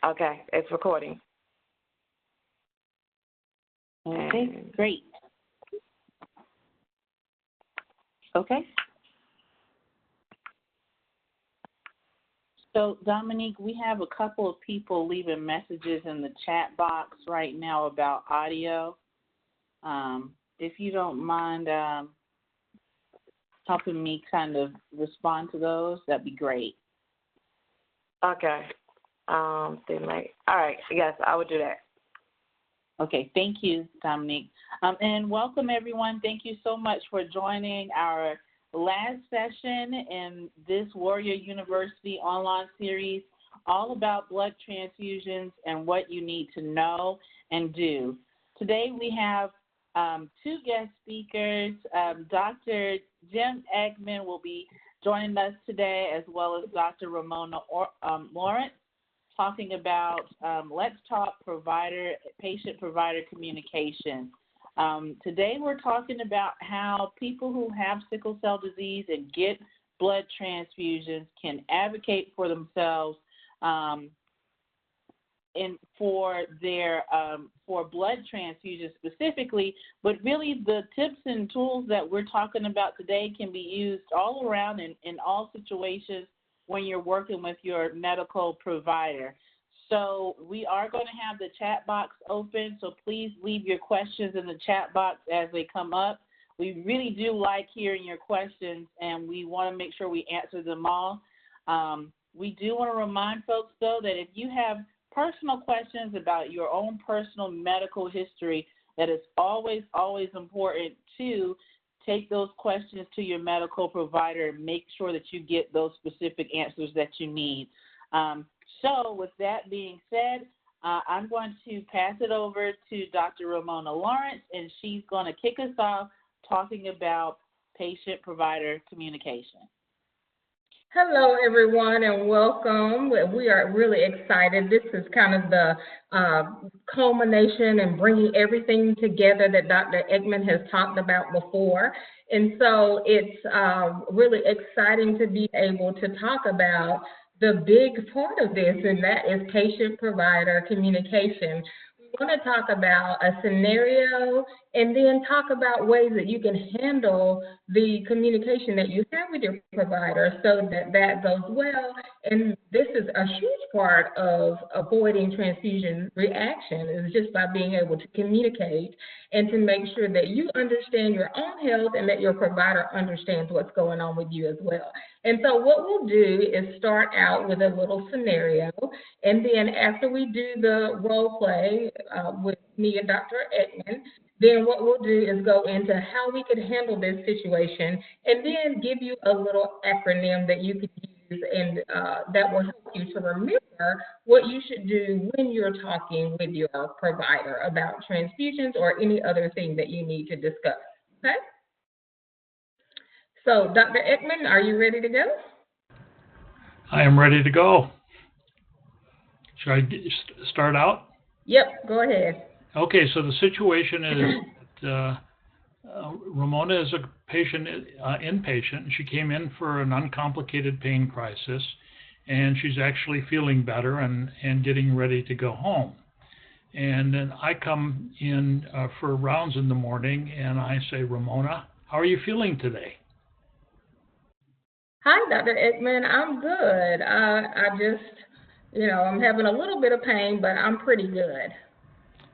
Okay, it's recording. Okay, great. Okay. So, Dominique, we have a couple of people leaving messages in the chat box right now about audio. If you don't mind helping me kind of respond to those, that'd be great. Okay. All right. Yes, I would do that. Okay. Thank you, Dominique. And welcome, everyone. Thank you so much for joining our last session in this Warrior University online series, all about blood transfusions and what you need to know and do. Today we have two guest speakers. Dr. Jim Eggman will be joining us today, as well as Dr. Raymona Lawrence, talking about Let's Talk patient-provider communication. Today we're talking about how people who have sickle cell disease and get blood transfusions can advocate for themselves for blood transfusions specifically, but really the tips and tools that we're talking about today can be used all around in all situations when you're working with your medical provider. So we are going to have the chat box open, so please leave your questions in the chat box as they come up. We really do like hearing your questions, and we want to make sure we answer them all. We do want to remind folks, though, that if you have personal questions about your own personal medical history, that it's always, always important to take those questions to your medical provider and make sure that you get those specific answers that you need. So with that being said, I'm going to pass it over to Dr. Raymona Lawrence, and she's going to kick us off talking about patient-provider communication. Hello, everyone, and welcome. We are really excited. This is kind of the culmination and bringing everything together that Dr. Eggman has talked about before. And so it's really exciting to be able to talk about the big part of this, and that is patient-provider communication. We want to talk about a scenario and then talk about ways that you can handle the communication that you have with your provider so that that goes well. And this is a huge part of avoiding transfusion reaction, is just by being able to communicate and to make sure that you understand your own health and that your provider understands what's going on with you as well. And so what we'll do is start out with a little scenario, and then after we do the role play with me and Dr. Eggman, then what we'll do is go into how we could handle this situation and then give you a little acronym that you could use and that will help you to remember what you should do when you're talking with your provider about transfusions or any other thing that you need to discuss, okay? So, Dr. Eggman, are you ready to go? I am ready to go. Should I start out? Yep, go ahead. Okay, so the situation is Raymona is a patient, inpatient. She came in for an uncomplicated pain crisis, and she's actually feeling better and getting ready to go home. And then I come in for rounds in the morning, and I say, Raymona, how are you feeling today? Hi, Dr. Eggman. I'm good. I just, I'm having a little bit of pain, but I'm pretty good.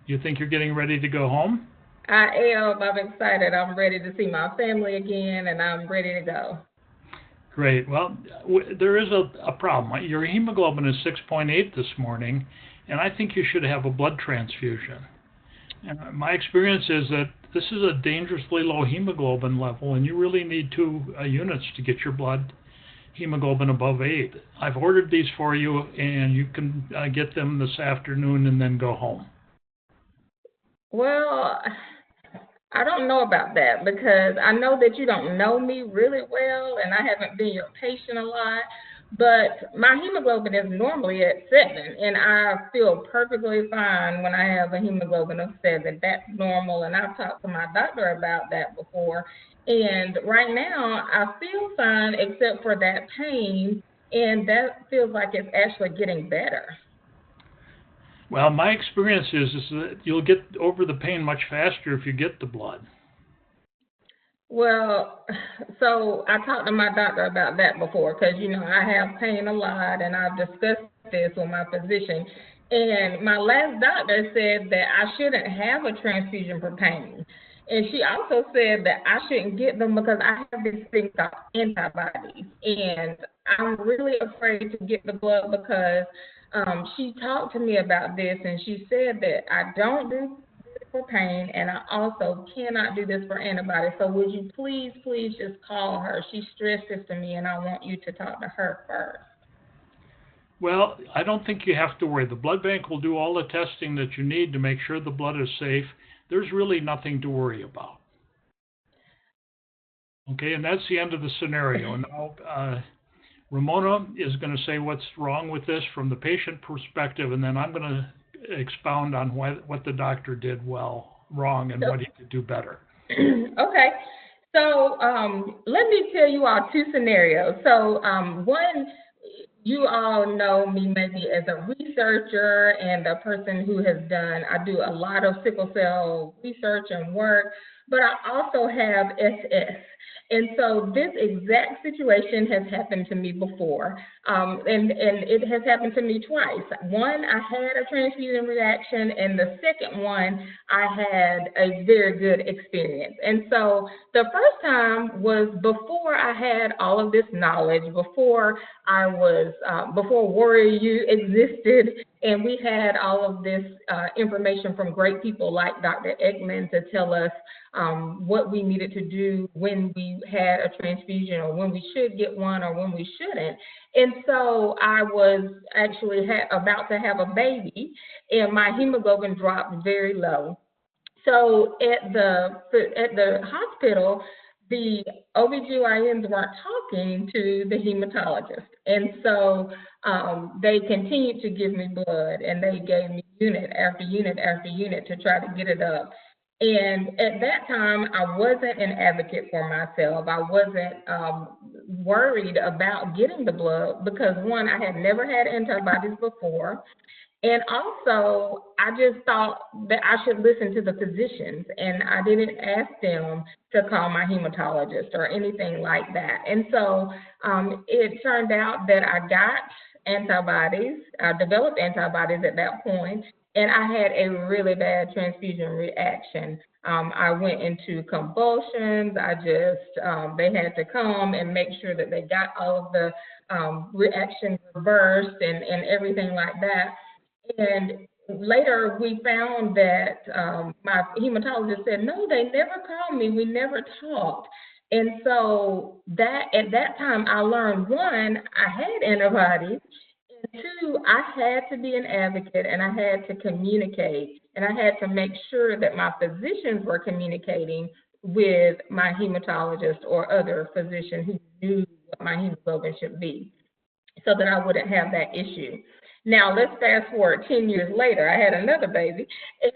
You think you're getting ready to go home? I am. I'm excited. I'm ready to see my family again, and I'm ready to go. Great. Well, there is a problem. Your hemoglobin is 6.8 this morning, and I think you should have a blood transfusion. And my experience is that this is a dangerously low hemoglobin level, and you really need 2 units to get your blood hemoglobin above 8. I've ordered these for you, and you can get them this afternoon and then go home. Well, I don't know about that because I know that you don't know me really well, and I haven't been your patient a lot, but my hemoglobin is normally at 7, and I feel perfectly fine when I have a hemoglobin of 7. That's normal, and I've talked to my doctor about that before, and right now I feel fine except for that pain, and that feels like it's actually getting better. Well, my experience is that you'll get over the pain much faster if you get the blood. Well, so I talked to my doctor about that before because, you know, I have pain a lot and I've discussed this with my physician. And my last doctor said that I shouldn't have a transfusion for pain. And she also said that I shouldn't get them because I have this thing called antibodies. And I'm really afraid to get the blood because she talked to me about this and she said that I don't do for pain, and I also cannot do this for antibodies. So would you please just call her? She stressed this to me, and I want you to talk to her first. Well, I don't think you have to worry. The blood bank will do all the testing that you need to make sure the blood is safe. There's really nothing to worry about. Okay, and that's the end of the scenario. Now, Raymona is going to say what's wrong with this from the patient perspective, and then I'm going to expound on what the doctor did wrong, and what he could do better. Okay. So let me tell you all two scenarios. So one, you all know me maybe as a researcher and a person who has I do a lot of sickle cell research and work, but I also have SS. And so this exact situation has happened to me before, and it has happened to me twice. One, I had a transfusion reaction, and the second one, I had a very good experience. And so the first time was before I had all of this knowledge, before Warrior U existed, and we had all of this information from great people like Dr. Ekman to tell us what we needed to do when we had a transfusion, or when we should get one, or when we shouldn't. And so I was actually about to have a baby, and my hemoglobin dropped very low. So at the hospital, the OBGYNs weren't talking to the hematologist. And so they continued to give me blood, and they gave me unit after unit after unit to try to get it up. And at that time, I wasn't an advocate for myself. I wasn't worried about getting the blood because, one, I had never had antibodies before. And also, I just thought that I should listen to the physicians, and I didn't ask them to call my hematologist or anything like that. And so it turned out that I got antibodies. I developed antibodies at that point, and I had a really bad transfusion reaction. I went into convulsions. They had to come and make sure that they got all of the reactions reversed and everything like that. And later we found that my hematologist said, no, they never called me. We never talked. And so at that time I learned, one, I had antibodies, and two, I had to be an advocate, and I had to communicate, and I had to make sure that my physicians were communicating with my hematologist or other physician who knew what my hemoglobin should be, so that I wouldn't have that issue. Now, let's fast forward 10 years later. I had another baby,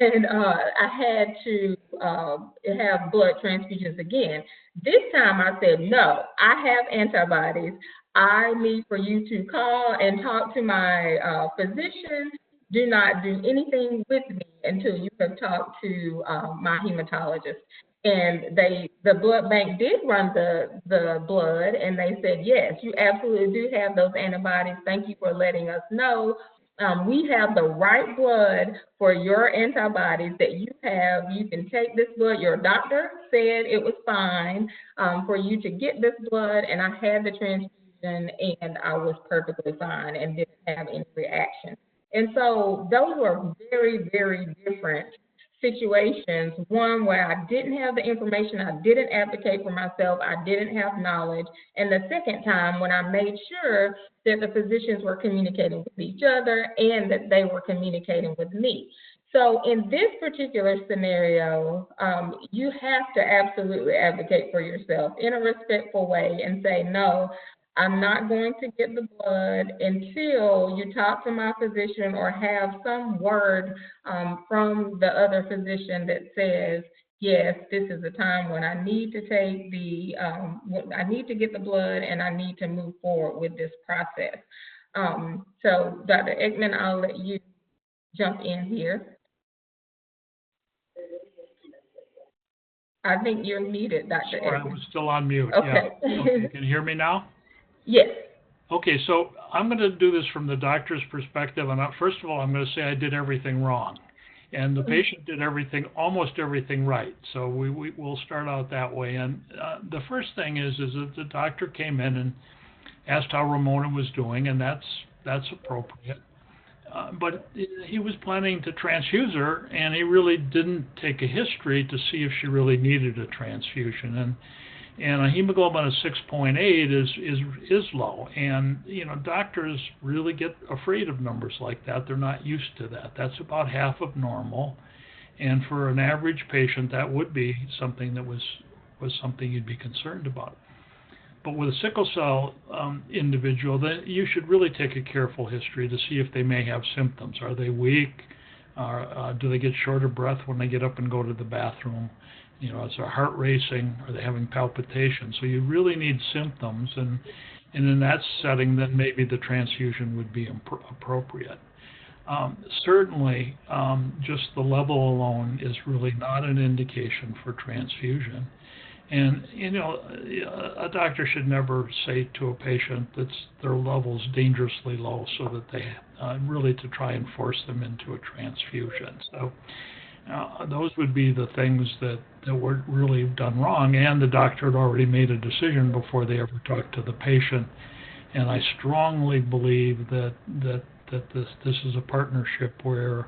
and I had to have blood transfusions again. This time I said, no, I have antibodies. I need for you to call and talk to my physician. Do not do anything with me until you have talked to my hematologist. And the blood bank did run the blood, and they said, yes, you absolutely do have those antibodies. Thank you for letting us know. We have the right blood for your antibodies that you have. You can take this blood. Your doctor said it was fine for you to get this blood, and I had the transfusion, and I was perfectly fine and didn't have any reaction. And so those were very, very different situations. One where I didn't have the information, I didn't advocate for myself, I didn't have knowledge. And the second time when I made sure that the physicians were communicating with each other and that they were communicating with me. So in this particular scenario, you have to absolutely advocate for yourself in a respectful way and say, no, I'm not going to get the blood until you talk to my physician or have some word from the other physician that says, yes, this is the time when I need to take I need to get the blood and I need to move forward with this process. So Dr. Ekman, I'll let you jump in here. I think you're muted, Dr. Sorry, I Edmond. was still on mute. Okay. Yeah. Okay, can you hear me now? Yes. Okay, so I'm going to do this from the doctor's perspective, and first of all, I'm going to say I did everything wrong, and the patient did almost everything right. So we'll start out that way. And the first thing is that the doctor came in and asked how Raymona was doing, and that's appropriate. But he was planning to transfuse her, and he really didn't take a history to see if she really needed a transfusion. And a hemoglobin of 6.8 is low, and doctors really get afraid of numbers like that. They're not used to that. That's about half of normal, and for an average patient, that would be something that was something you'd be concerned about. But with a sickle cell individual, then you should really take a careful history to see if they may have symptoms. Are they weak? Do they get short of breath when they get up and go to the bathroom? Is their heart racing? Are they having palpitations? So you really need symptoms, and in that setting, then maybe the transfusion would be appropriate. Certainly, just the level alone is really not an indication for transfusion. And, a doctor should never say to a patient that their level's dangerously low so that they really to try and force them into a transfusion. So those would be the things that were really done wrong, and the doctor had already made a decision before they ever talked to the patient. And I strongly believe that this is a partnership where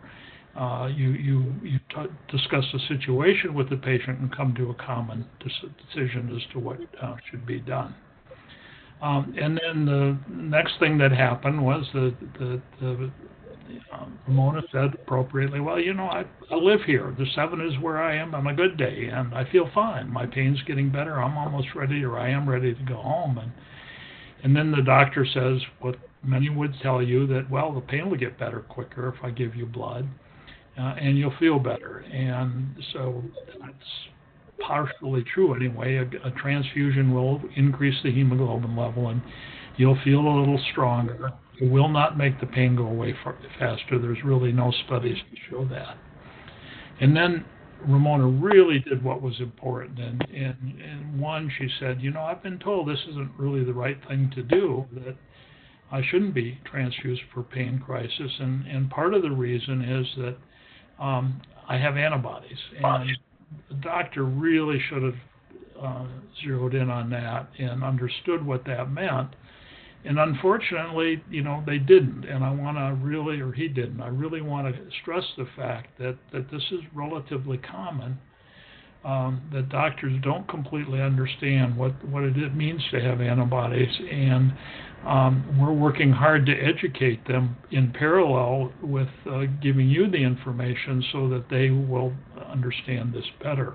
you discuss the situation with the patient and come to a common decision as to what should be done. And then the next thing that happened was Raymona said appropriately, well, I live here. The 7 is where I am on a good day, and I feel fine. My pain's getting better. I'm almost ready, or I am ready to go home. And then the doctor says what many would tell you, that, well, the pain will get better quicker if I give you blood. And you'll feel better. And so that's partially true anyway. A transfusion will increase the hemoglobin level, and you'll feel a little stronger. It will not make the pain go away faster. There's really no studies to show that. And then Raymona really did what was important. And one, she said, I've been told this isn't really the right thing to do, that I shouldn't be transfused for pain crisis. And part of the reason is that I have antibodies, and the doctor really should have zeroed in on that and understood what that meant. And unfortunately, they didn't. And he didn't. I really want to stress the fact that this is relatively common, that doctors don't completely understand what it means to have antibodies. And we're working hard to educate them in parallel with giving you the information so that they will understand this better.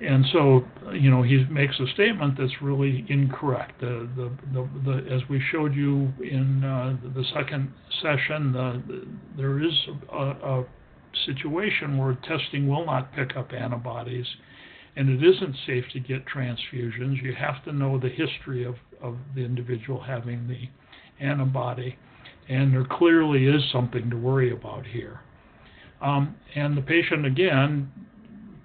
And so, he makes a statement that's really incorrect. As we showed you in the second session, there is a situation where testing will not pick up antibodies, and it isn't safe to get transfusions. You have to know the history of the individual having the antibody, and there clearly is something to worry about here. And the patient, again,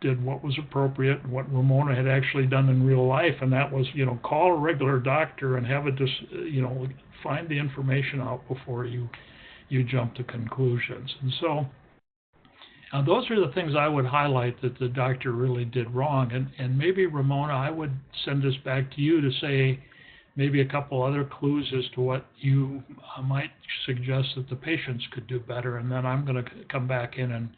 did what was appropriate, what Raymona had actually done in real life, and that was, call a regular doctor and have find the information out before you jump to conclusions. And so those are the things I would highlight that the doctor really did wrong. And maybe, Raymona, I would send this back to you to say maybe a couple other clues as to what you might suggest that the patients could do better, and then I'm going to come back in and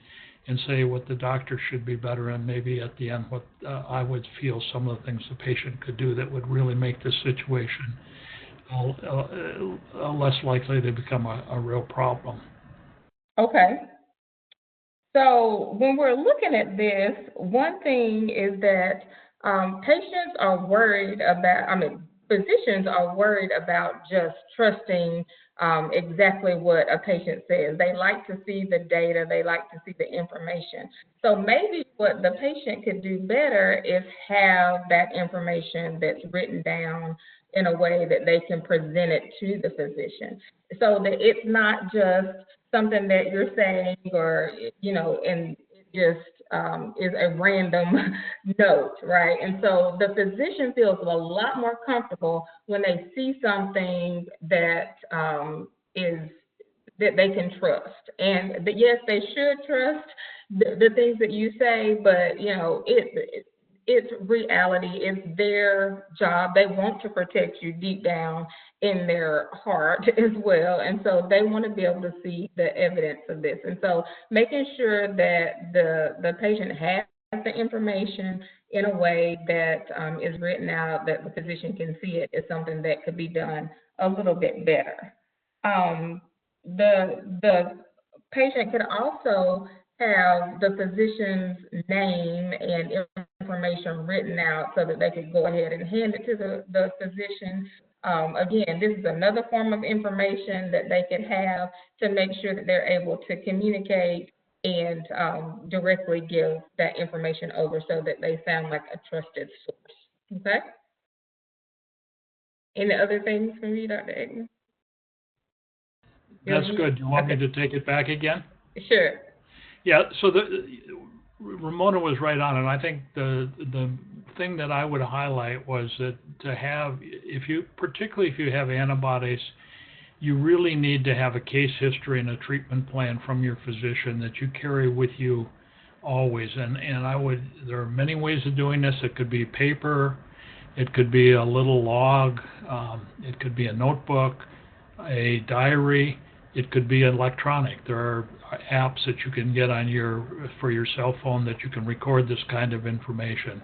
say what the doctor should be better, and maybe at the end what I would feel some of the things the patient could do that would really make this situation less likely to become a real problem. Okay. So when we're looking at this, one thing is that patients are worried about, physicians are worried about just trusting exactly what a patient says. They like to see the data, they like to see the information. So maybe what the patient could do better is have that information that's written down in a way that they can present it to the physician, so that it's not just something that you're saying, or, and it just is a random note, right? And so the physician feels a lot more comfortable when they see something that is that they can trust. And yes, they should trust the things that you say, but it's reality. It's their job. They want to protect you deep down in their heart as well. And so they want to be able to see the evidence of this. And so making sure that the patient has the information in a way that is written out, that the physician can see it, is something that could be done a little bit better. The patient could also have the physician's name and information written out so that they could go ahead and hand it to the physician. Again, this is another form of information that they could have to make sure that they're able to communicate and directly give that information over so that they sound like a trusted source. Okay? Any other things from you, Dr. Eggman? That's good. You want me to take it back again? Sure. Yeah, so Raymona was right on, and I think the thing that I would highlight was that to have, particularly if you have antibodies, you really need to have a case history and a treatment plan from your physician that you carry with you always. And there are many ways of doing this. It could be paper, it could be a little log, it could be a notebook, a diary. It could be electronic. There are apps that you can get for your cell phone that you can record this kind of information.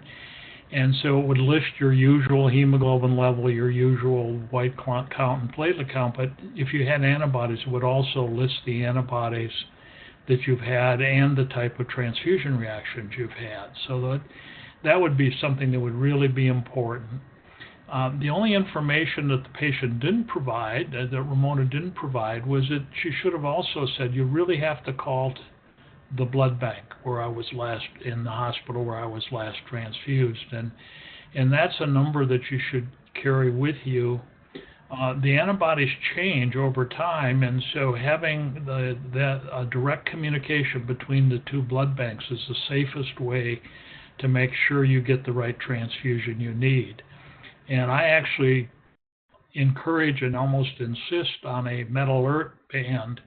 And so it would list your usual hemoglobin level, your usual white count and platelet count, but if you had antibodies, it would also list the antibodies that you've had and the type of transfusion reactions you've had. So that would be something that would really be important. The only information that the patient didn't provide, that Raymona didn't provide, was that she should have also said, you really have to call the blood bank where I was last, in the hospital where I was last transfused. And that's a number that you should carry with you. The antibodies change over time, and so having a direct communication between the two blood banks is the safest way to make sure you get the right transfusion you need. And I actually encourage and almost insist on a MedAlert band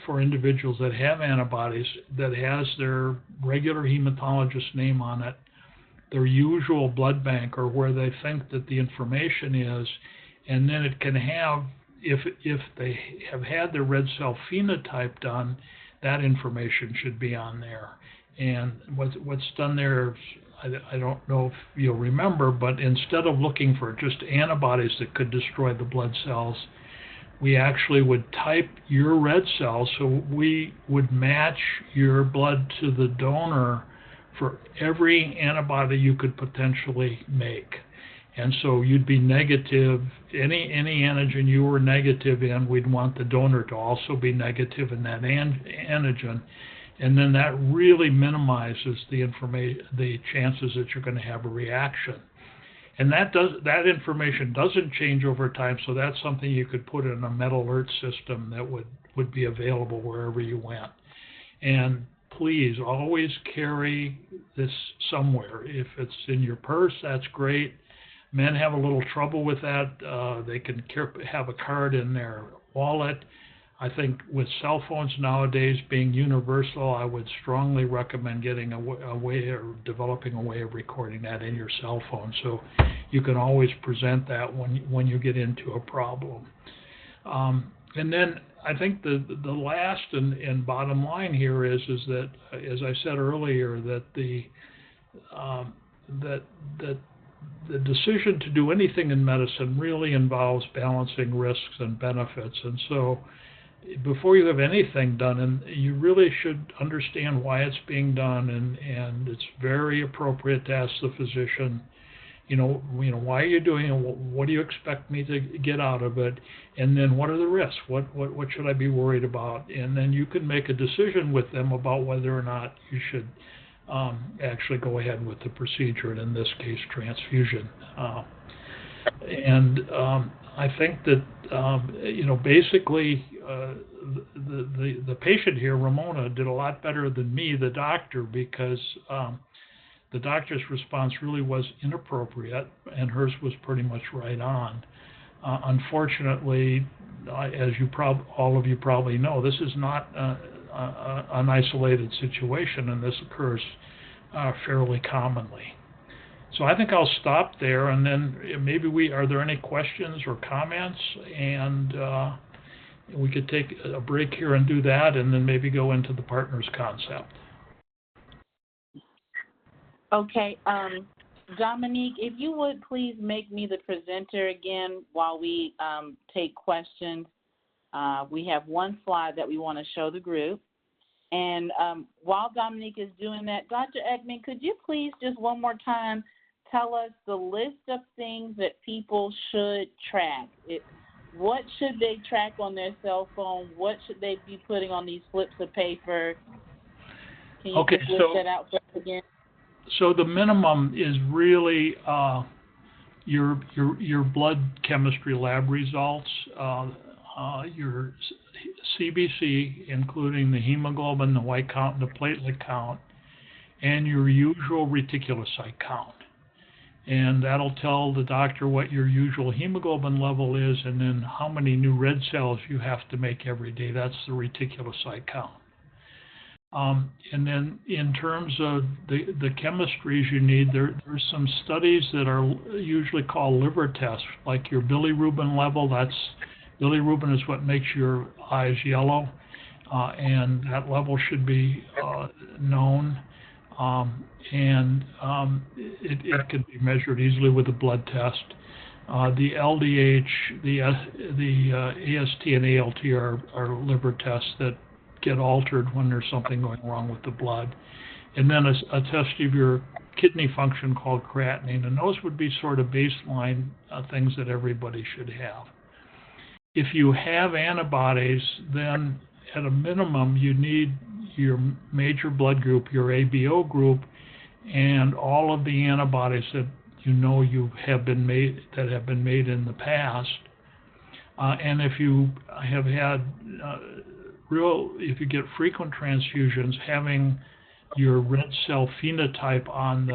for individuals that have antibodies that has their regular hematologist name on it, their usual blood bank, or where they think that the information is, and then it can have, if they have had their red cell phenotype done, that information should be on there. And what's done there, I don't know if you'll remember, but instead of looking for just antibodies that could destroy the blood cells, we actually would type your red cells, so we would match your blood to the donor for every antibody you could potentially make. And so you'd be negative, any antigen you were negative in, we'd want the donor to also be negative in that antigen. And then that really minimizes the chances that you're going to have a reaction. And that information doesn't change over time, so that's something you could put in a MedAlert system that would be available wherever you went. And please always carry this somewhere. If it's in your purse, that's great. Men have a little trouble with that. They can have a card in their wallet. I think with cell phones nowadays being universal, I would strongly recommend getting a way, or developing a way of recording that in your cell phone, so you can always present that when you get into a problem. And then I think the last and bottom line here is that, as I said earlier, that the decision to do anything in medicine really involves balancing risks and benefits. And so before you have anything done, and you really should understand why it's being done, and it's very appropriate to ask the physician, why are you doing it? What do you expect me to get out of it? And then what are the risks? What should I be worried about? And then you can make a decision with them about whether or not you should actually go ahead with the procedure, and in this case, transfusion. And I think that, basically the patient here, Raymona, did a lot better than me, the doctor, because the doctor's response really was inappropriate, and hers was pretty much right on. Unfortunately, as all of you probably know, this is not an isolated situation, and this occurs fairly commonly. So I think I'll stop there, and then maybe are there any questions or comments? And we could take a break here and do that, and then maybe go into the partners concept. Okay, Dominique, if you would please make me the presenter again while we take questions. We have one slide that we want to show the group. And while Dominique is doing that, Dr. Ekman, could you please just one more time tell us the list of things that people should track? What should they track on their cell phone? What should they be putting on these slips of paper? Can you just list that out for us again? So the minimum is really your blood chemistry lab results, your CBC, including the hemoglobin, the white count, and the platelet count, and your usual reticulocyte count. And that'll tell the doctor what your usual hemoglobin level is, and then how many new red cells you have to make every day. That's the reticulocyte count. And then in terms of the chemistries you need, there's some studies that are usually called liver tests, like your bilirubin level. Bilirubin is what makes your eyes yellow, and that level should be known. It can be measured easily with a blood test. The LDH, the AST and ALT are liver tests that get altered when there's something going wrong with the blood. And then a test of your kidney function called creatinine, and those would be sort of baseline things that everybody should have. If you have antibodies, then at a minimum you need your major blood group, your ABO group, and all of the antibodies that have been made in the past. And if you have had if you get frequent transfusions, having your red cell phenotype on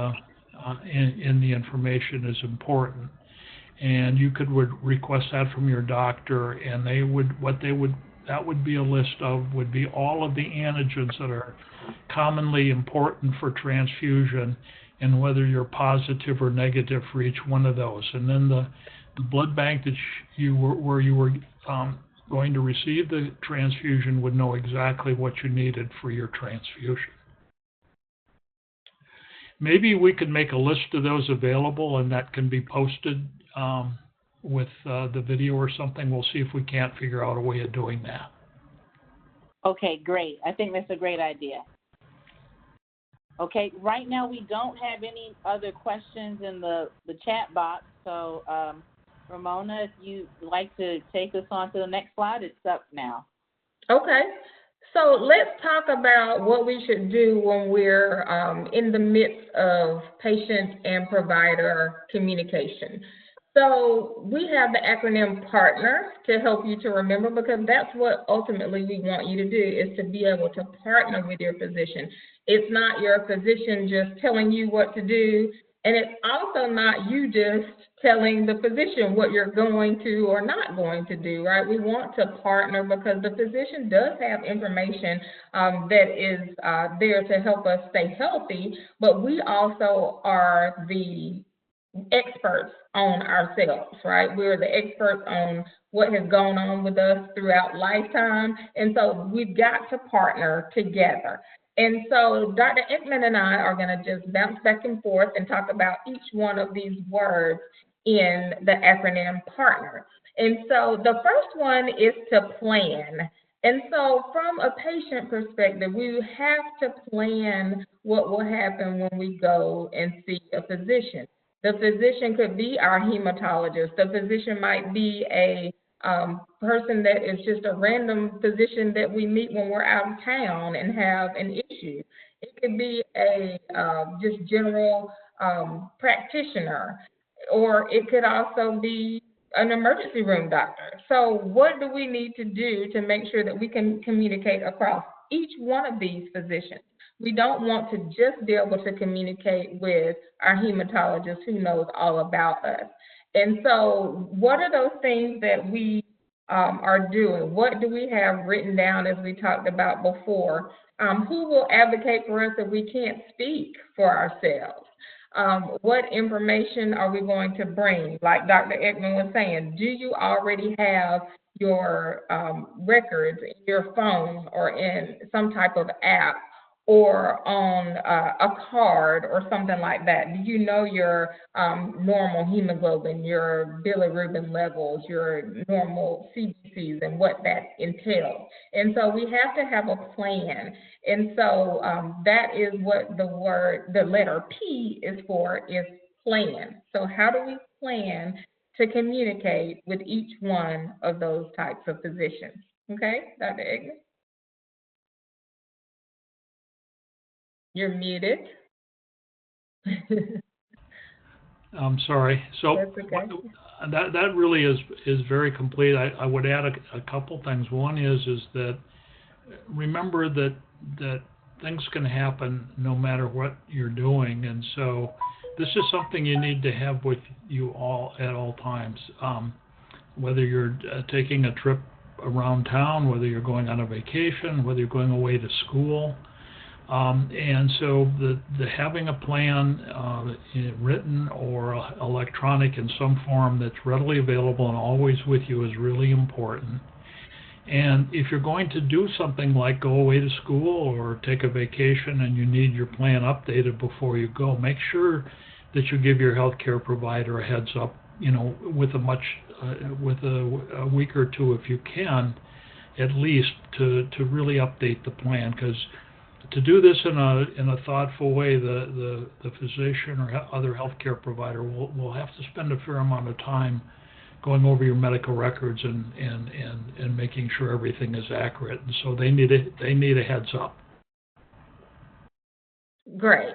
in the information is important. And you could request that from your doctor, and that would be a list of would be all of the antigens that are commonly important for transfusion, and whether you're positive or negative for each one of those. And then the blood bank that you were going to receive the transfusion would know exactly what you needed for your transfusion. Maybe we could make a list of those available, and that can be posted with the video or something. We'll see if we can't figure out a way of doing that. Okay, great. I think that's a great idea. Okay, right now we don't have any other questions in the chat box, so Raymona, if you'd like to take us on to the next slide, it's up now. Okay. So let's talk about what we should do when we're in the midst of patient and provider communication. So we have the acronym PARTNER to help you to remember, because that's what ultimately we want you to do, is to be able to partner with your physician. It's not your physician just telling you what to do, and it's also not you just telling the physician what you're going to or not going to do, right? We want to partner because the physician does have information that is there to help us stay healthy, but we also are the experts on ourselves, right? We're the experts on what has gone on with us throughout lifetime, and so we've got to partner together. And so Dr. Ekman and I are going to just bounce back and forth and talk about each one of these words in the acronym PARTNER. And so the first one is to plan. And so from a patient perspective, we have to plan what will happen when we go and see a physician. The physician could be our hematologist. The physician might be a person that is just a random physician that we meet when we're out of town and have an issue. It could be a just general practitioner. or it could also be an emergency room doctor. So what do we need to do to make sure that we can communicate across each one of these physicians? We don't want to just be able to communicate with our hematologist who knows all about us. And so what are those things that we are doing? What do we have written down, as we talked about before? Who will advocate for us if we can't speak for ourselves? What information are we going to bring? Like Dr. Ekman was saying, do you already have your records in your phone or in some type of app or on a card or something like that? Do you know your normal hemoglobin, your bilirubin levels, your normal CBCs, and what that entails? And so we have to have a plan. And so that is what the letter P is for, is plan. So how do we plan to communicate with each one of those types of physicians? Okay, Dr. Egner? You're muted. I'm sorry. So That's okay. that really is very complete. I would add a couple things. One is that remember that things can happen no matter what you're doing, and so this is something you need to have with you all at all times. Whether you're taking a trip around town, whether you're going on a vacation, whether you're going away to school. And so the having a plan written or electronic in some form that's readily available and always with you is really important. And if you're going to do something like go away to school or take a vacation and you need your plan updated before you go, make sure that you give your healthcare provider a heads up, with a week or two if you can, at least to really update the plan. Because to do this in a thoughtful way, the physician or other healthcare provider will have to spend a fair amount of time going over your medical records and making sure everything is accurate. And so they need a heads up. Great.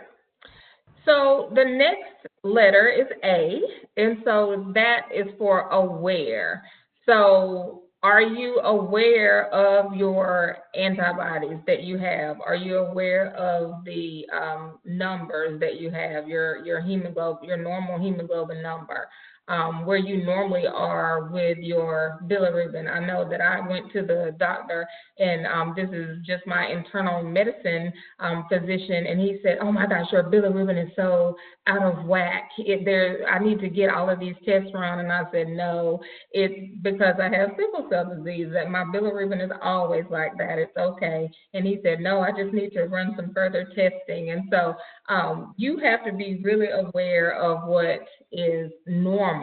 So the next letter is A, and so that is for aware. So are you aware of your antibodies that you have? Are you aware of the numbers that you have, your hemoglobin, your normal hemoglobin number, where you normally are with your bilirubin? I know that I went to the doctor, and this is just my internal medicine physician, and he said, "Oh my gosh, your bilirubin is so out of whack. I need to get all of these tests run." And I said, "No, it's because I have sickle cell disease that my bilirubin is always like that. It's okay." And he said, "No, I just need to run some further testing." And so you have to be really aware of what is normal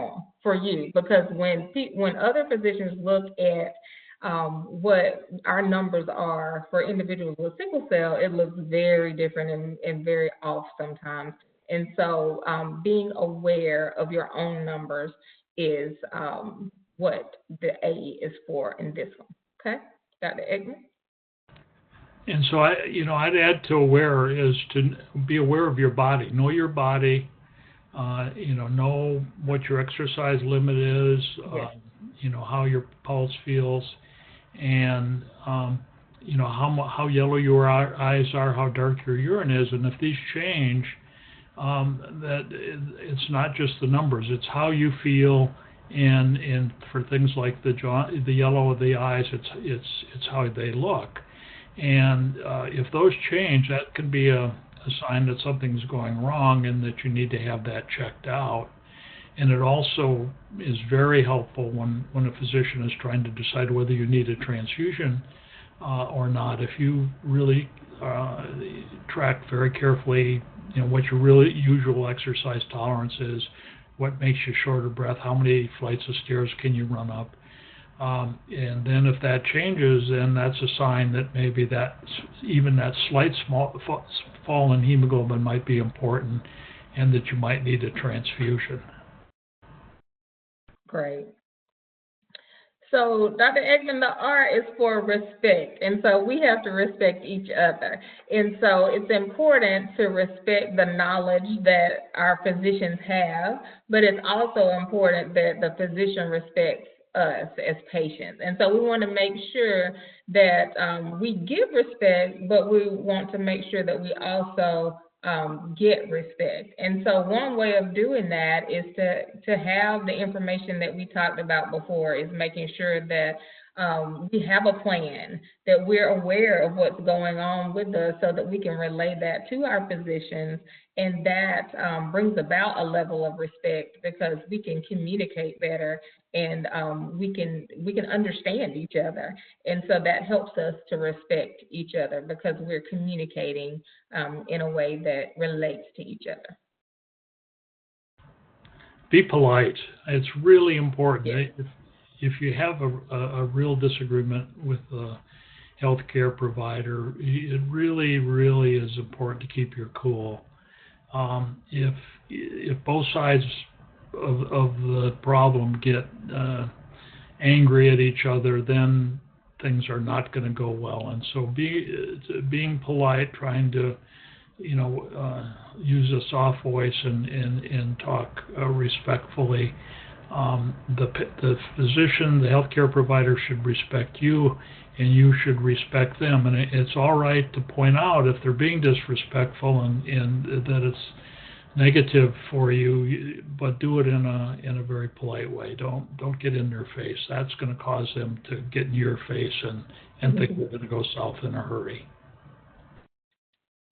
for you, because when other physicians look at what our numbers are for individuals with sickle cell, it looks very different and very off sometimes. And so being aware of your own numbers is what the A is for in this one. Okay, Dr. Egner? And so I'd add to aware is to be aware of your body. Know your body. Know what your exercise limit is. Yes. How your pulse feels, and how yellow your eyes are, how dark your urine is, and if these change, that it's not just the numbers, it's how you feel, and for things like the yellow of the eyes, it's how they look, and if those change, that can be a sign that something's going wrong and that you need to have that checked out. And it also is very helpful when a physician is trying to decide whether you need a transfusion or not. If you really track very carefully, what your really usual exercise tolerance is, what makes you short of breath, how many flights of stairs can you run up, and then if that changes, then that's a sign that maybe that slight small fall in hemoglobin might be important, and that you might need a transfusion. Great. So, Dr. Eggman, the R is for respect, and so we have to respect each other. And so it's important to respect the knowledge that our physicians have, but it's also important that the physician respects us as patients. And so we want to make sure that we give respect, but we want to make sure that we also get respect. And so one way of doing that is to have the information that we talked about before, is making sure that we have a plan, that we're aware of what's going on with us so that we can relay that to our physicians. And that brings about a level of respect because we can communicate better and we can understand each other. And so that helps us to respect each other because we're communicating in a way that relates to each other. Be polite. It's really important. Yes. If you have a real disagreement with a healthcare provider, it really, really is important to keep your cool. If both sides of the problem get angry at each other, then things are not going to go well. And so being polite, trying to use a soft voice and talk respectfully. The physician, the healthcare provider should respect you, and you should respect them. And it's all right to point out if they're being disrespectful and that it's negative for you, but do it in a very polite way. Don't get in their face. That's going to cause them to get in your face and think we're going to go south in a hurry.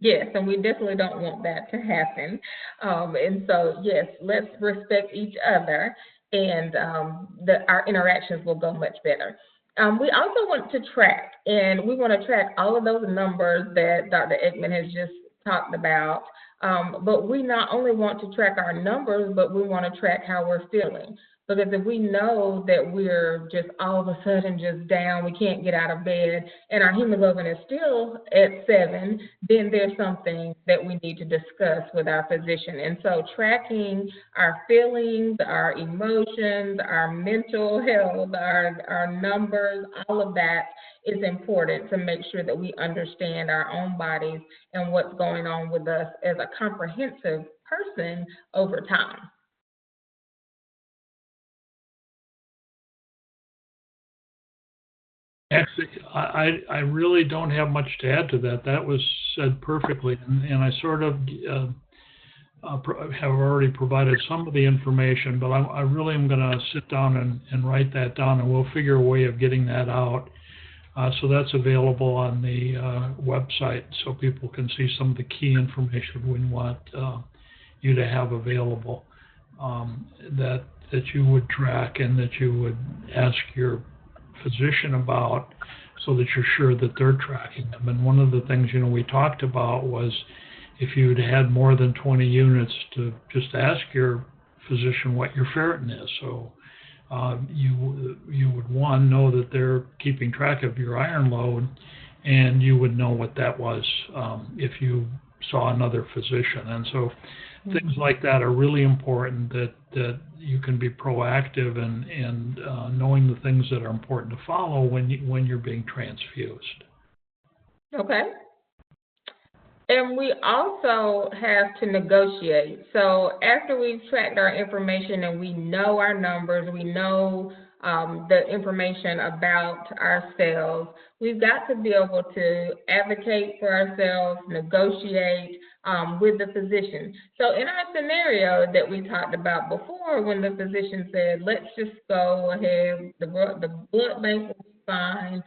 Yes, and we definitely don't want that to happen. And so, yes, let's respect each other, and our interactions will go much better. We also want to track, and we want to track all of those numbers that Dr. Eggman has just talked about. But we not only want to track our numbers, but we want to track how we're feeling. Because if we know that we're just all of a sudden just down, we can't get out of bed, and our hemoglobin is still at 7, then there's something that we need to discuss with our physician. And so tracking our feelings, our emotions, our mental health, our numbers, all of that is important to make sure that we understand our own bodies and what's going on with us as a comprehensive person over time. Actually, I really don't have much to add to that. That was said perfectly, and I sort of have already provided some of the information, but I really am going to sit down and write that down, and we'll figure a way of getting that out. So that's available on the website, so people can see some of the key information we want you to have available, that you would track and that you would ask your physician about, so that you're sure that they're tracking them. And one of the things we talked about was if you'd had more than 20 units, to just ask your physician what your ferritin is. So you would know that they're keeping track of your iron load, and you would know what that was if you saw another physician. And so things like that are really important, that you can be proactive and knowing the things that are important to follow when you're being transfused. Okay. And we also have to negotiate. So after we've tracked our information and we know our numbers, we know the information about ourselves, we've got to be able to advocate for ourselves, negotiate with the physician. So in our scenario that we talked about before, when the physician said, let's just go ahead, the blood bank will be fine,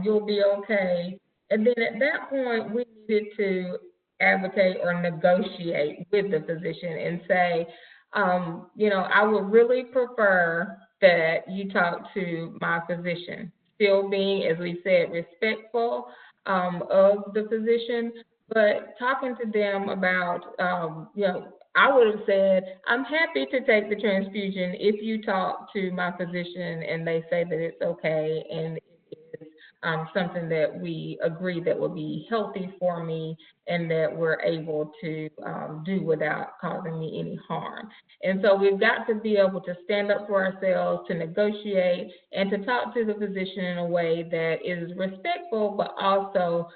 you'll be okay. And then at that point, we needed to advocate or negotiate with the physician and say, I would really prefer that you talk to my physician, still being, as we said, respectful of the physician, but talking to them about, I would have said, I'm happy to take the transfusion if you talk to my physician and they say that it's okay and it is something that we agree that will be healthy for me and that we're able to do without causing me any harm. And so we've got to be able to stand up for ourselves, to negotiate, and to talk to the physician in a way that is respectful, but also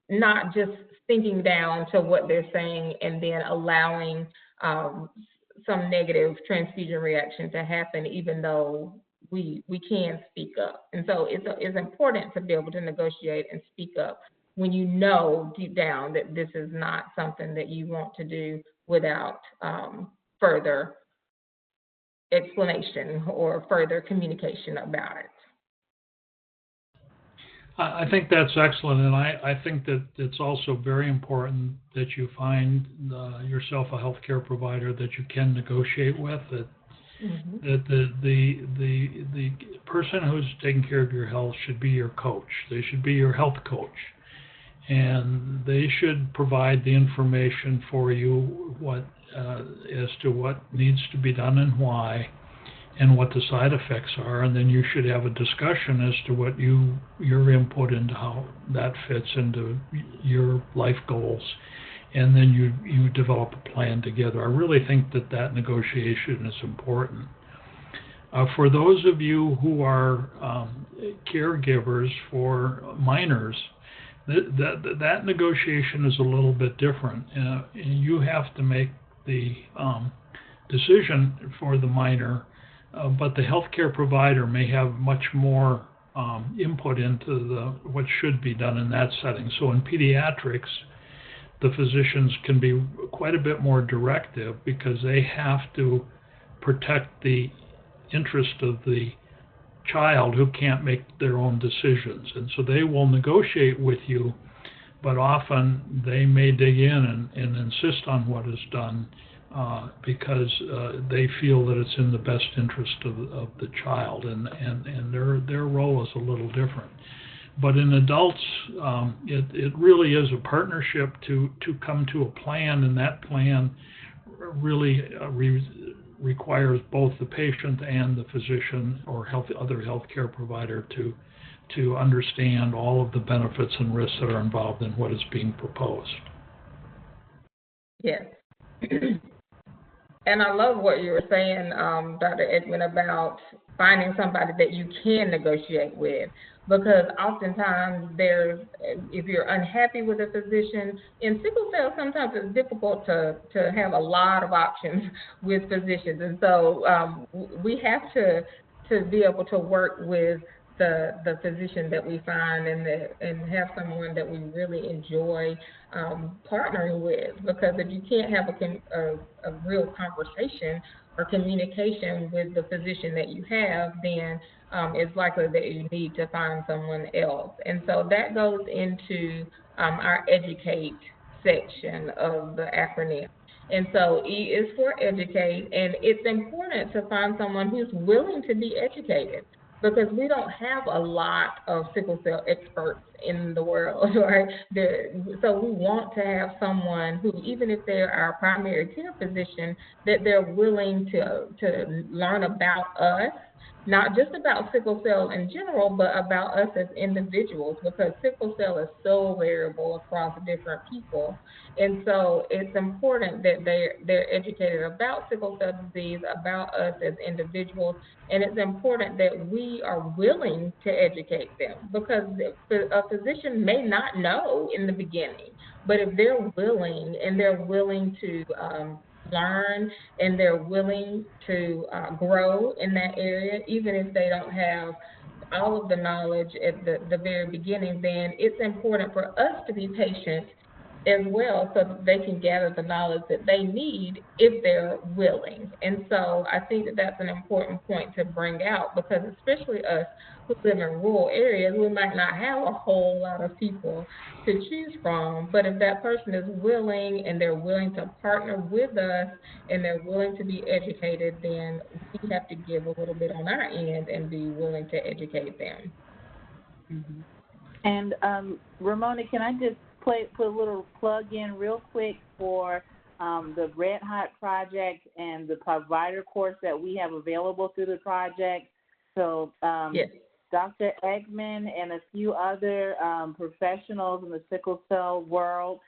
not just thinking down to what they're saying and then allowing some negative transfusion reaction to happen, even though we can speak up. And so it's important to be able to negotiate and speak up when you know deep down that this is not something that you want to do without further explanation or further communication about it. I think that's excellent, and I think that it's also very important that you find yourself a healthcare provider that you can negotiate with. That the person who's taking care of your health should be your coach. They should be your health coach, and they should provide the information for you as to what needs to be done and why, and what the side effects are, and then you should have a discussion as to what your input into how that fits into your life goals, and then you develop a plan together. I really think that negotiation is important. For those of you who are caregivers for minors, that negotiation is a little bit different. You have to make the decision for the minor, but the healthcare provider may have much more input into what should be done in that setting. So in pediatrics, the physicians can be quite a bit more directive because they have to protect the interest of the child who can't make their own decisions. And so they will negotiate with you, but often they may dig in and insist on what is done because they feel that it's in the best interest of the child, and their role is a little different. But in adults, it really is a partnership to come to a plan, and that plan really requires both the patient and the physician or other healthcare provider to understand all of the benefits and risks that are involved in what is being proposed. Yes. And I love what you were saying, Dr. Edmond, about finding somebody that you can negotiate with. Because oftentimes if you're unhappy with a physician, in sickle cell, sometimes it's difficult to have a lot of options with physicians. And so we have to be able to work with the physician that we find and have someone that we really enjoy partnering with. Because if you can't have a real conversation or communication with the physician that you have, then it's likely that you need to find someone else. And so that goes into our EdHHoTT section of the acronym. And so E is for educate, and it's important to find someone who's willing to be educated, because we don't have a lot of sickle cell experts in the world, right? So we want to have someone who, even if they're our primary care physician, that they're willing to learn about us, not just about sickle cell in general, but about us as individuals, because sickle cell is so variable across different people. And so it's important that they're educated about sickle cell disease, about us as individuals, and it's important that we are willing to educate them, because a physician may not know in the beginning, but if they're willing and they're willing to learn and they're willing to grow in that area, even if they don't have all of the knowledge at the very beginning, then it's important for us to be patient as well, so that they can gather the knowledge that they need if they're willing. And so I think that that's an important point to bring out, because especially us who live in rural areas, we might not have a whole lot of people to choose from, but if that person is willing and they're willing to partner with us and they're willing to be educated, then we have to give a little bit on our end and be willing to educate them. Mm-hmm. And Raymona, can I just put a little plug in real quick for the REdHHoTT project and the provider course that we have available through the project? So yes. Dr. Eggman and a few other professionals in the sickle cell world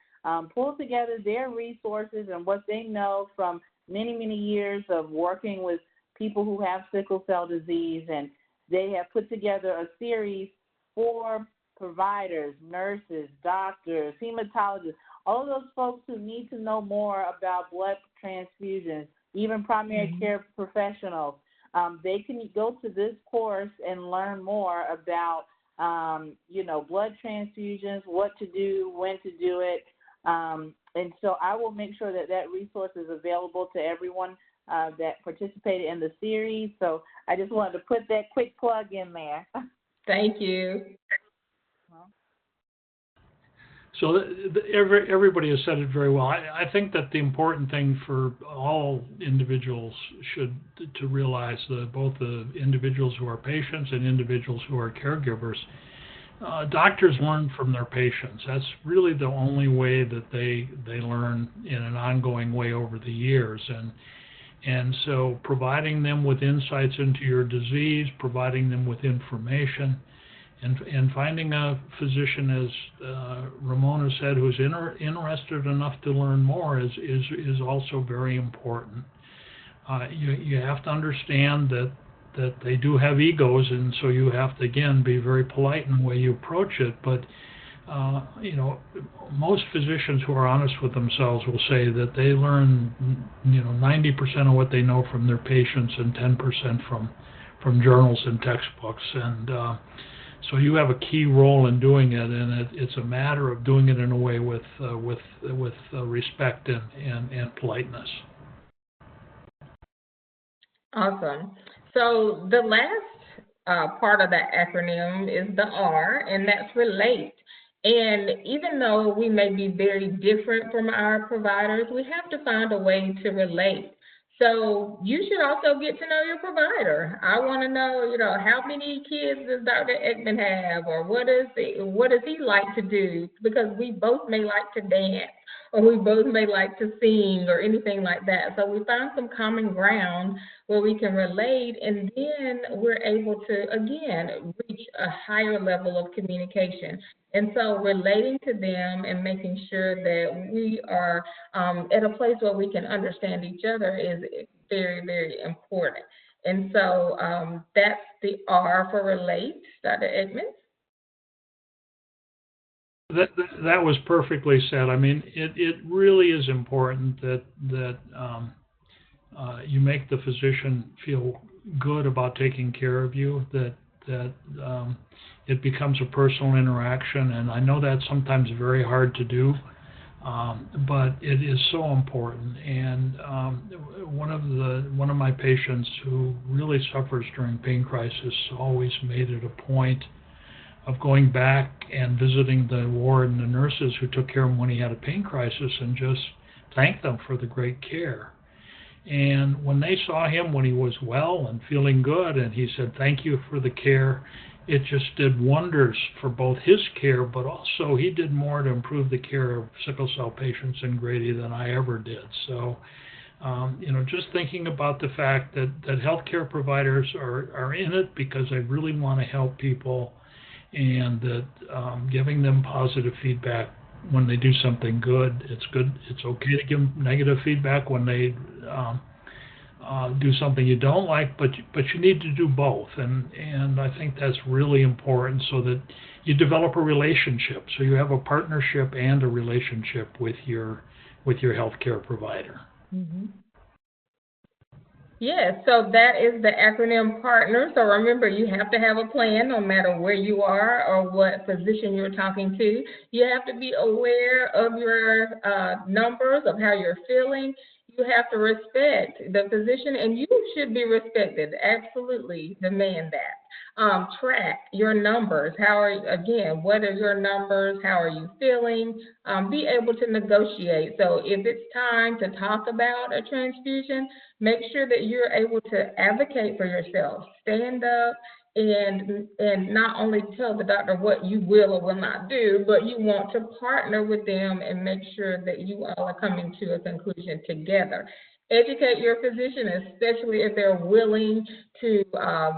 pull together their resources and what they know from many, many years of working with people who have sickle cell disease. And they have put together a series for providers, nurses, doctors, hematologists, all of those folks who need to know more about blood transfusions, even primary care professionals. They can go to this course and learn more about, blood transfusions, what to do, when to do it. And so I will make sure that that resource is available to everyone that participated in the series. So I just wanted to put that quick plug in there. Thank you. So everybody has said it very well. I think that the important thing for all individuals to realize that both the individuals who are patients and individuals who are caregivers, doctors learn from their patients. That's really the only way that they learn in an ongoing way over the years. And so providing them with insights into your disease, providing them with information, and finding a physician, as Raymona said, who's interested enough to learn more is also very important. You have to understand that they do have egos, and so you have to, again, be very polite in the way you approach it. But most physicians who are honest with themselves will say that they learn 90% of what they know from their patients and 10% from journals and textbooks. And so you have a key role in doing it, and it's a matter of doing it in a way with respect and politeness. Awesome. So the last part of that acronym is the R, and that's relate. And even though we may be very different from our providers, we have to find a way to relate. So you should also get to know your provider. I want to know, how many kids does Dr. Eggman have, or what does he like to do? Because we both may like to dance, or we both may like to sing, or anything like that. So we find some common ground where we can relate, and then we're able to, again, reach a higher level of communication. And so relating to them and making sure that we are at a place where we can understand each other is very, very important. And so that's the R for relate. Dr. Eggman? That was perfectly said. I mean, it really is important that you make the physician feel good about taking care of you, that it becomes a personal interaction, and I know that's sometimes very hard to do, but it is so important. And one of my patients who really suffers during pain crisis always made it a point of going back and visiting the ward and the nurses who took care of him when he had a pain crisis and just thank them for the great care. And when they saw him when he was well and feeling good, and he said, "Thank you for the care," it just did wonders for both his care, but also he did more to improve the care of sickle cell patients in Grady than I ever did. So, just thinking about the fact that healthcare providers are in it because they really want to help people, and that giving them positive feedback when they do something good. It's good. It's okay to give them negative feedback when they do something you don't like, but you need to do both, and I think that's really important so that you develop a relationship. So you have a partnership and a relationship with your healthcare provider. Mm-hmm. Yes, so that is the acronym PARTNER. So remember, you have to have a plan no matter where you are or what physician you're talking to. You have to be aware of your numbers, of how you're feeling. You have to respect the physician, and you should be respected. Absolutely demand that. Track your numbers. What are your numbers? How are you feeling? Be able to negotiate. So if it's time to talk about a transfusion, make sure that you're able to advocate for yourself. Stand up and not only tell the doctor what you will or will not do, but you want to partner with them and make sure that you all are coming to a conclusion together. Educate your physician, especially if they're willing to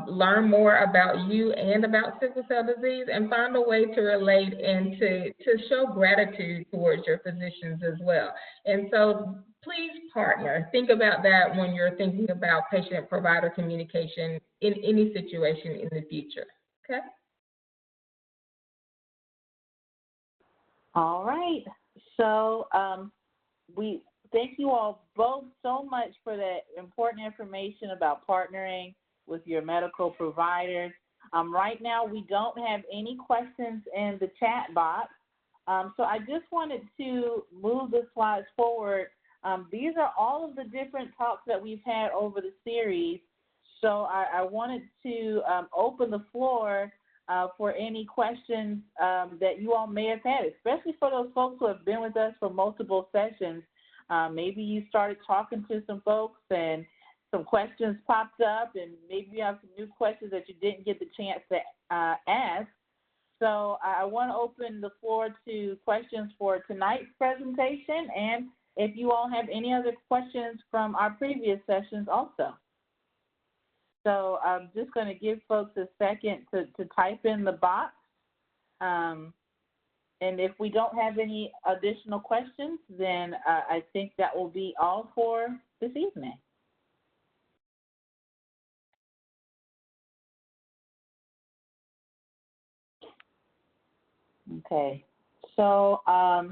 learn more about you and about sickle cell disease, and find a way to relate and to show gratitude towards your physicians as well. And so please partner. Think about that when you're thinking about patient-provider communication in any situation in the future, okay? All right. So we thank you all both so much for that important information about partnering with your medical providers. Right now, we don't have any questions in the chat box. So I just wanted to move the slides forward. These are all of the different talks that we've had over the series. So I wanted to open the floor for any questions that you all may have had, especially for those folks who have been with us for multiple sessions. Maybe you started talking to some folks and some questions popped up, and maybe you have some new questions that you didn't get the chance to ask. So I want to open the floor to questions for tonight's presentation, and if you all have any other questions from our previous sessions also. So I'm just going to give folks a second to type in the box. And if we don't have any additional questions, then I think that will be all for this evening. Okay, so I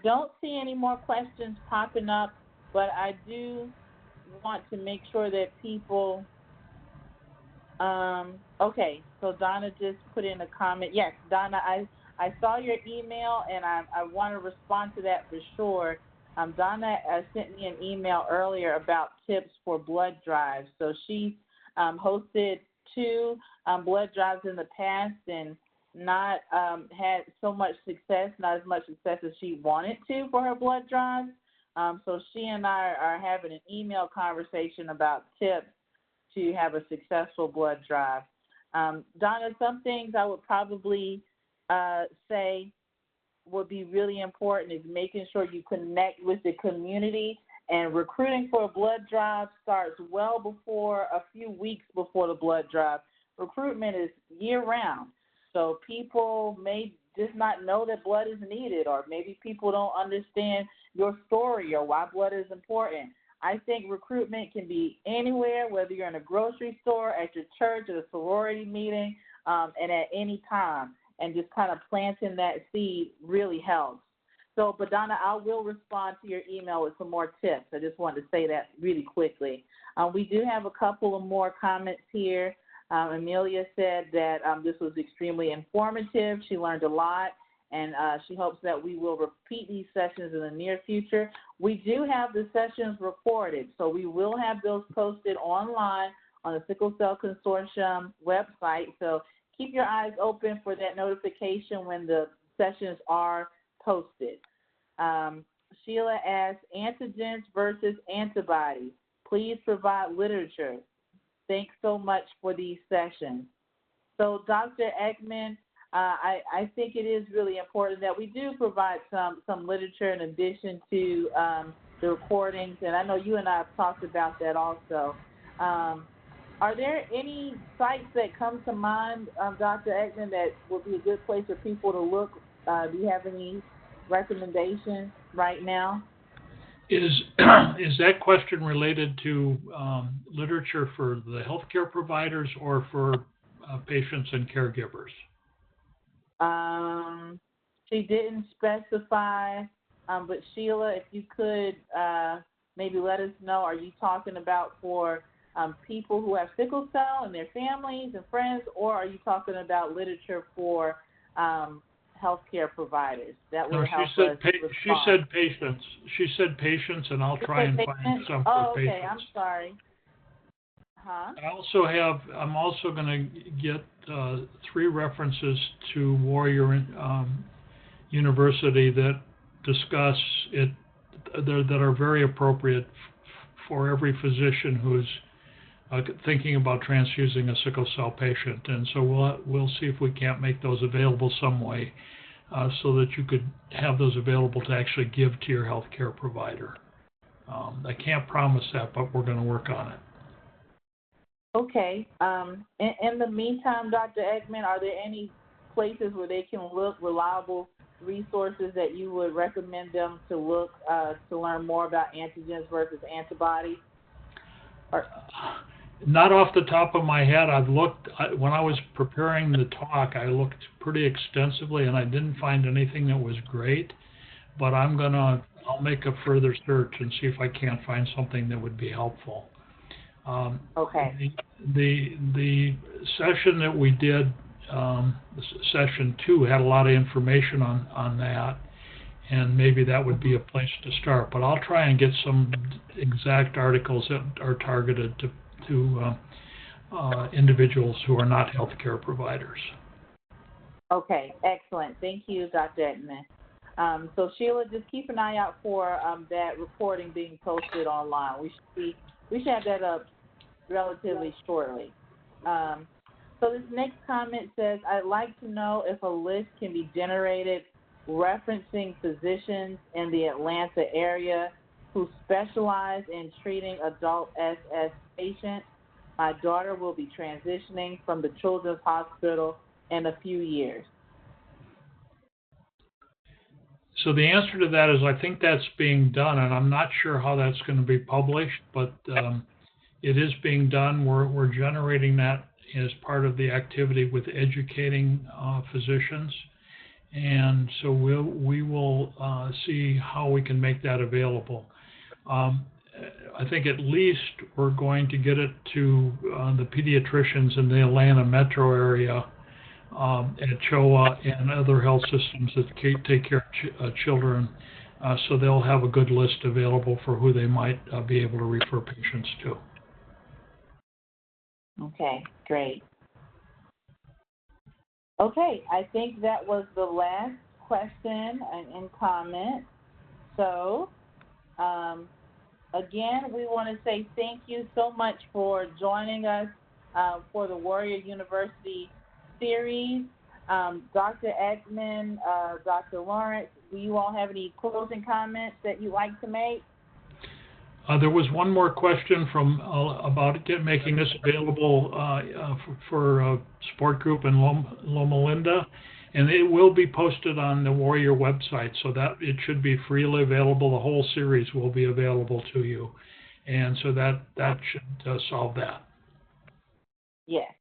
don't see any more questions popping up, but I do want to make sure that people, okay, so Donna just put in a comment. Yes, Donna, I saw your email, and I want to respond to that for sure. Donna sent me an email earlier about tips for blood drives. So she hosted 2 blood drives in the past and not had so much success, not as much success as she wanted to for her blood drives. So she and I are having an email conversation about tips to have a successful blood drive. Donna, some things I would probably say would be really important is making sure you connect with the community, and recruiting for a blood drive starts well before, a few weeks before the blood drive. Recruitment is year-round, so people may just not know that blood is needed, or maybe people don't understand your story or why blood is important. I think recruitment can be anywhere, whether you're in a grocery store, at your church, at a sorority meeting, and at any time. And just kind of planting that seed really helps. So, but Donna, I will respond to your email with some more tips. I just wanted to say that really quickly. We do have a couple of more comments here. Amelia said that this was extremely informative. She learned a lot, and she hopes that we will repeat these sessions in the near future. We do have the sessions recorded, so we will have those posted online on the Sickle Cell Consortium website. So keep your eyes open for that notification when the sessions are posted. Sheila asks, antigens versus antibodies. Please provide literature. Thanks so much for these sessions. So Dr. Ekman, I think it is really important that we do provide some literature in addition to the recordings, and I know you and I have talked about that also. Are there any sites that come to mind, Dr. Ekman, that would be a good place for people to look? Do you have any recommendations right now? Is that question related to literature for the healthcare providers or for patients and caregivers? She didn't specify, but Sheila, if you could maybe let us know, are you talking about for people who have sickle cell and their families and friends, or are you talking about literature for healthcare providers? That would help us. She said patients. She said patients, and I'll try and find some for patients. Okay, I'm sorry. Huh? I'm also going to get 3 references to Warrior University that discuss it, that are very appropriate for every physician who's thinking about transfusing a sickle cell patient. And so we'll see if we can't make those available some way so that you could have those available to actually give to your healthcare provider. I can't promise that, but we're going to work on it. Okay. In the meantime, Dr. Ekman, are there any places where they can look, reliable resources that you would recommend them to look to learn more about antigens versus antibodies? Not off the top of my head. I've looked, when I was preparing the talk, I looked pretty extensively and I didn't find anything that was great, but I'll make a further search and see if I can't find something that would be helpful. Okay. The session that we did, session 2, had a lot of information on that, and maybe that would be a place to start. But I'll try and get some exact articles that are targeted to individuals who are not healthcare providers. Okay, excellent. Thank you, Dr. Ekman. So Sheila, just keep an eye out for that recording being posted online. We should have that up relatively shortly. So this next comment says, I'd like to know if a list can be generated referencing physicians in the Atlanta area who specialize in treating adult SS patients. My daughter will be transitioning from the Children's Hospital in a few years. So the answer to that is I think that's being done, and I'm not sure how that's going to be published, but it is being done. We're generating that as part of the activity with educating physicians, and so we will see how we can make that available. I think at least we're going to get it to the pediatricians in the Atlanta metro area at CHOA and other health systems that take care of children, so they'll have a good list available for who they might be able to refer patients to. Okay, great. Okay, I think that was the last question and comment. So, again, we want to say thank you so much for joining us for the Warrior University series. Dr. Ekman, Dr. Lawrence, do you all have any closing comments that you'd like to make? There was one more question from about making this available for a support group in Loma Linda, and it will be posted on the Warrior website, so that it should be freely available. The whole series will be available to you, and so that should solve that. Yes.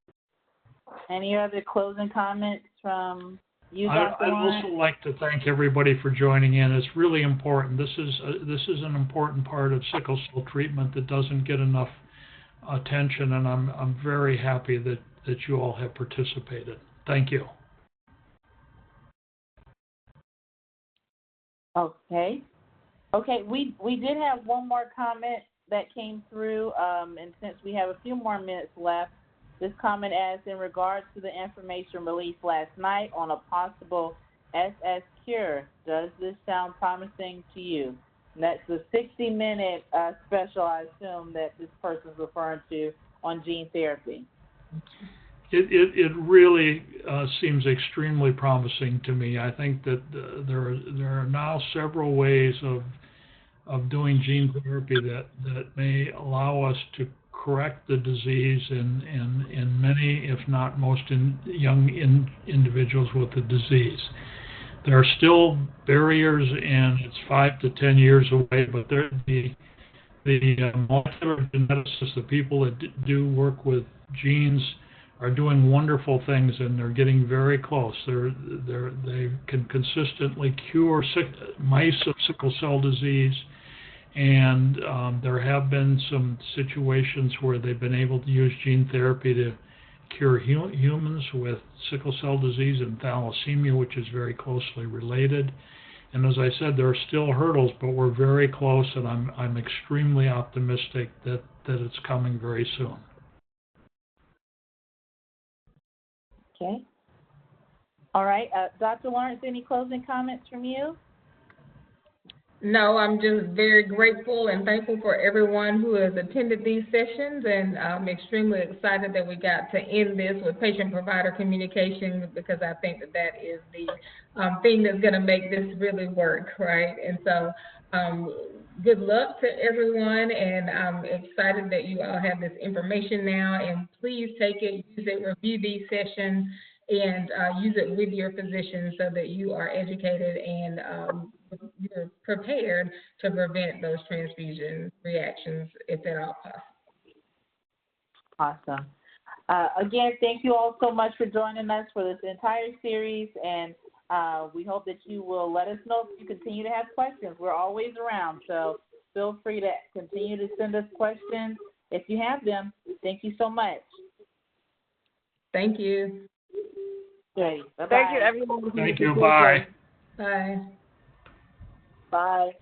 Any other closing comments from you, I'd also like to thank everybody for joining in. It's really important. This is an important part of sickle cell treatment that doesn't get enough attention, and I'm very happy that you all have participated. Thank you. Okay. We did have one more comment that came through, and since we have a few more minutes left, this comment asks, in regards to the information released last night on a possible SS cure, does this sound promising to you? And that's the 60-minute special, I assume, that this person's referring to on gene therapy. It really seems extremely promising to me. I think that there are now several ways of doing gene therapy that may allow us to correct the disease in many, if not most, young individuals with the disease. There are still barriers, and it's 5 to 10 years away, but the molecular geneticists, the people that do work with genes, are doing wonderful things, and they're getting very close. They can consistently cure mice of sickle cell disease. And there have been some situations where they've been able to use gene therapy to cure humans with sickle cell disease and thalassemia, which is very closely related. And as I said, there are still hurdles, but we're very close, and I'm extremely optimistic that it's coming very soon. Okay. All right. Dr. Lawrence, any closing comments from you? No, I'm just very grateful and thankful for everyone who has attended these sessions, and I'm extremely excited that we got to end this with patient-provider communication, because I think that that is the thing that's going to make this really work, right? And so good luck to everyone, and I'm excited that you all have this information now, and please take it, use it, review these sessions, and use it with your physician so that you are educated and you're prepared to prevent those transfusion reactions if at all possible. Awesome. Again, thank you all so much for joining us for this entire series, and we hope that you will let us know if you continue to have questions. We're always around, so feel free to continue to send us questions if you have them. Thank you so much. Thank you. Great. Bye-bye. Thank you, everyone. Thank you. Bye. Bye. Bye.